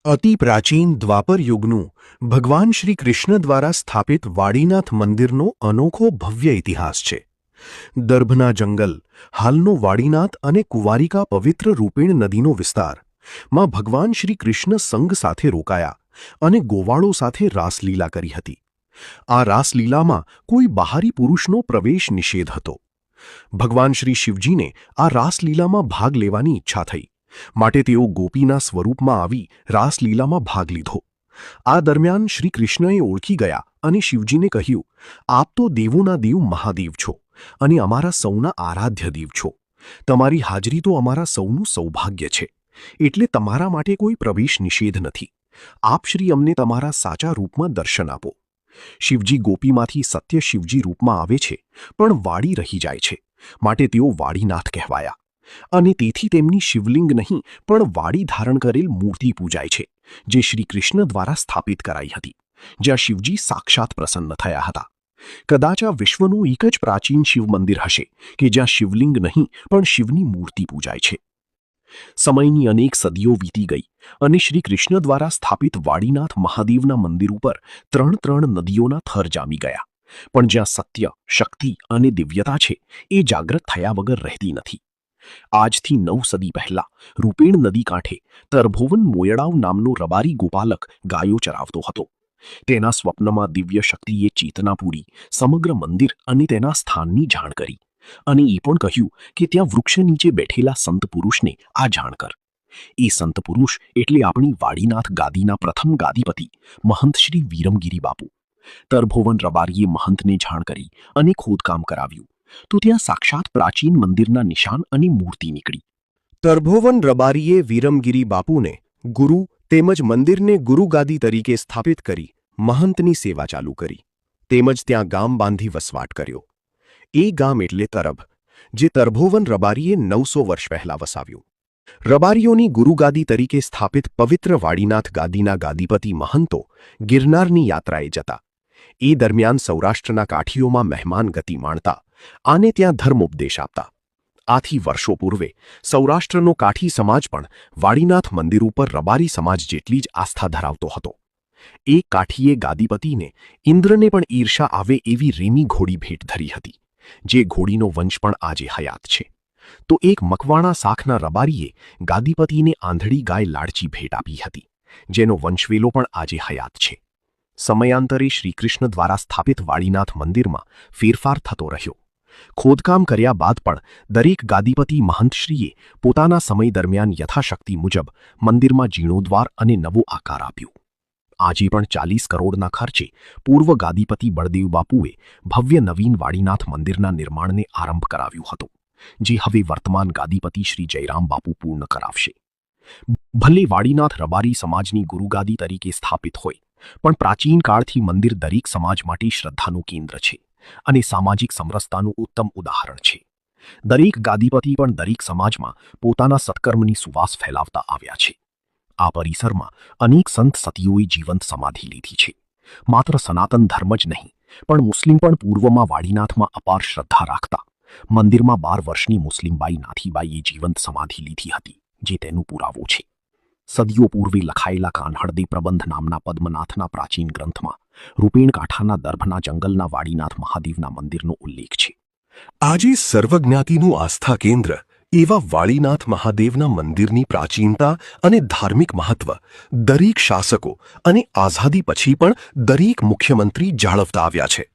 અતિ પ્રાચીન દ્વાપર યુગનું ભગવાન શ્રી કૃષ્ણ દ્વારા સ્થાપિત વાડીનાથ મંદિરનો અનોખો ભવ્ય ઇતિહાસ છે. દર્ભના જંગલ, હાલનો વાડીનાથ અને કુંવારિકા પવિત્ર રૂપેણ નદીનો વિસ્તાર માં ભગવાન શ્રી કૃષ્ણ સંઘ સાથે રોકાયા અને ગોવાળો સાથે રાસલીલા કરી હતી. આ રાસલીલામાં કોઈ બહારી પુરુષનો પ્રવેશ નિષેધ હતો. ભગવાન શ્રી શિવજીને આ રાસલીલામાં ભાગ લેવાની ઈચ્છા થઈ, માટે તેઓ ગોપીના સ્વરૂપમાં આવી રાસલીલામાં ભાગ લીધો. આ દરમિયાન શ્રી કૃષ્ણએ ઓળખી ગયા અને શિવજીને કહ્યું, આપ તો દેવોના દેવ મહાદેવ છો અને અમારા સૌના આરાધ્ય દેવ છો. તમારી હાજરી તો અમારા સૌનું સૌભાગ્ય છે, એટલે તમારા માટે કોઈ પ્રવેશ નિષેધ નથી. આપ શ્રી અમને તમારા સાચા રૂપમાં દર્શન આપો. શિવજી ગોપીમાંથી સત્ય શિવજી રૂપમાં આવે છે, પણ વાડી રહી જાય છે, માટે તેઓ વાડીનાથ કહેવાયા. અને તેથી તેમની શિવલિંગ નહીં પણ વાડી ધારણ કરેલ મૂર્તિ પૂજાય છે, જે શ્રી કૃષ્ણ દ્વારા સ્થાપિત કરાઈ હતી, જ્યાં શિવજી સાક્ષાત પ્રસન્ન થયા હતા. કદાચ આ વિશ્વનું એક જ પ્રાચીન શિવ મંદિર હશે કે જ્યાં શિવલિંગ નહીં પણ શિવની મૂર્તિ પૂજાય છે. સમયની અનેક સદીઓ વીતી ગઈ અને શ્રી કૃષ્ણ દ્વારા સ્થાપિત વાડીનાથ મહાદેવના મંદિર ઉપર ત્રણ નદીઓના થર જામી ગયા, પણ જ્યાં સત્ય, શક્તિ અને દિવ્યતા છે એ જાગૃત થયા વગર રહેતી નથી. આજથી 9 સદી પહેલા રૂપેણ નદી કાંઠે તરભોવન મોયડાવ નામનો રબારી ગોપાલક ગાયો ચરાવતો હતો. તેના સ્વપ્નમાં દિવ્ય શક્તિએ ચેતના પૂરી, સમગ્ર મંદિર અને તેના સ્થાનની જાણ કરી અને એ પણ કહ્યું કે ત્યાં વૃક્ષ નીચે બેઠેલા સંત પુરુષને આ જાણ કર. એ સંત પુરુષ એટલે આપણી વાડીનાથ ગાદીના પ્રથમ ગાદીપતિ મહંત શ્રી વીરમગીરી બાપુ. તરભોવન રબારીએ મહંતને જાણ કરી અને ખોદકામ કરાવ્યું, તો ત્યાં સાક્ષાત પ્રાચીન મંદિરના નિશાન અને મૂર્તિ નીકળી. તરભોવન રબારીએ વીરમગીરી બાપુને ગુરુ તેમજ મંદિરને ગુરુગાદી તરીકે સ્થાપિત કરી મહંતની સેવા ચાલુ કરી, તેમજ ત્યાં ગામ બાંધી વસવાટ કર્યો. એ ગામ એટલે તરભ, જે તરભોવન રબારીએ 900 વર્ષ પહેલા વસાવ્યું. રબારીઓની ગુરુગાદી તરીકે સ્થાપિત પવિત્ર વાડીનાથ ગાદીના ગાદીપતિ મહંતો ગિરનારની યાત્રાએ જતા. એ દરમિયાન સૌરાષ્ટ્રના કાઠીઓમાં મહેમાન ગતિ માણતા આને ત્યાં ધર્મોપદેશ આપતા. આથી વર્ષો પૂર્વે સૌરાષ્ટ્રનો કાઠી સમાજ પણ વાડીનાથ મંદિર ઉપર રબારી સમાજ જેટલી જ આસ્થા ધરાવતો હતો. એ કાઠીએ ગાદીપતિને ઇન્દ્રને પણ ઈર્ષા આવે એવી રેમી ઘોડી ભેટ ધરી હતી, જે ઘોડીનો વંશ પણ આજે હયાત છે. તો એક મકવાણા શાખના રબારીએ ગાદીપતિને આંધળી ગાય લાડચી ભેટ આપી હતી, જેનો વંશવેલો પણ આજે હયાત છે. સમયાંતરે શ્રીકૃષ્ણ દ્વારા સ્થાપિત વાડીનાથ મંદિરમાં ફેરફાર થતો રહ્યો. ખોદકામ કર્યા બાદ પણ દરેક ગાદીપતિ મહંતશ્રીએ પોતાના સમય દરમિયાન યથાશક્તિ મુજબ મંદિરમાં જીર્ણોદ્વાર અને નવો આકાર આપ્યો. આજે પણ 40 કરોડના ખર્ચે પૂર્વ ગાદીપતિ બળદેવ બાપુએ ભવ્ય નવીન વાડીનાથ મંદિરના નિર્માણને આરંભ કરાવ્યો હતો, જે હવે વર્તમાન ગાદીપતિ શ્રી જયરામ બાપુ પૂર્ણ કરાવશે. ભલે વાડીનાથ રબારી સમાજની ગુરુગાદી તરીકે સ્થાપિત હોય, પણ પ્રાચીન કાળથી મંદિર દરેક સમાજ માટે શ્રદ્ધાનું કેન્દ્ર છે અને સામાજિક સમરસતાનું ઉત્તમ ઉદાહરણ છે. દરેક ગાદીપતિ પણ દરેક સમાજમાં પોતાના સત્કર્મની સુવાસ ફેલાવતા આવ્યા છે. આ પરિસરમાં અનેક સંત સતીઓએ જીવંત સમાધિ લીધી છે. માત્ર સનાતન ધર્મ જ નહીં, પણ મુસ્લિમ પણ પૂર્વમાં વાડીનાથમાં અપાર શ્રદ્ધા રાખતા. મંદિરમાં 12 વર્ષની મુસ્લિમબાઈ નાથીબાઈએ જીવંત સમાધિ લીધી હતી, જે તેનો પુરાવો છે. સદીઓ પૂર્વે લખાયેલા કાન્હળદે પ્રબંધ નામના પદ્મનાથના પ્રાચીન ગ્રંથમાં રૂપેણ કાંઠાના દર્ભના જંગલના વાડીનાથ મહાદેવના મંદિરનો ઉલ્લેખ છે. આજે સર્વજ્ઞાતિનું આસ્થા કેન્દ્ર એવા વાડીનાથ મહાદેવના મંદિરની પ્રાચીનતા અને ધાર્મિક મહત્વ દરેક શાસકો અને આઝાદી પછી પણ દરેક મુખ્યમંત્રી જાળવતા આવ્યા છે.